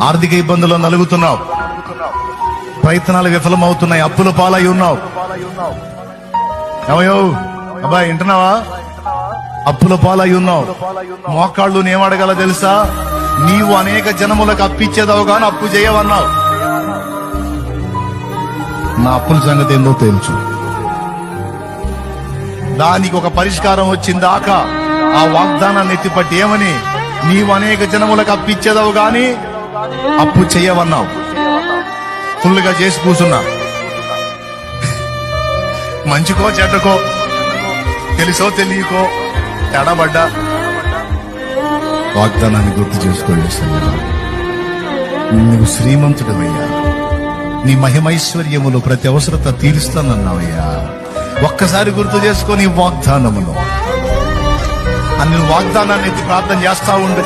ఆర్థిక ఇబ్బందుల్లో నలుగుతున్నావు, ప్రయత్నాలు విఫలమవుతున్నాయి, అప్పుల పాలై ఉన్నావు. ఏమయ్యో అబ్బాయి వింటున్నావా? అప్పుల పాలై ఉన్నావు. మోకాళ్ళు ఏమడగల తెలుసా? నీవు అనేక జనములకు అప్పిచ్చేదావు గాని అప్పు చేయవన్నావు. నా అప్పుల సంగతి ఏందో తెలుసు. దానికి ఒక పరిష్కారం వచ్చిందాకా ఆ వాగ్దానాన్ని ఎత్తిపట్టి ఏమని? నీవు అనేక జనములకు అప్పిచ్చేదావు గాని అప్పు చెయ్యవన్నావు. ఫుల్గా చేసి కూర్చున్నా. మంచికో చెడ్డకో, తెలుసో తెలియకో తేడాబడ్డా. వాగ్దానాన్ని గుర్తు చేసుకోండి. నువ్వు శ్రీమంతుడవయ్యా, నీ మహిమైశ్వర్యములు ప్రతి అవసరత తీరుస్తానన్నావయ్యా. ఒక్కసారి గుర్తు చేసుకొని వాగ్దానమును అన్ని వాగ్దానాన్ని ఎత్తి ప్రార్థన చేస్తా ఉండు.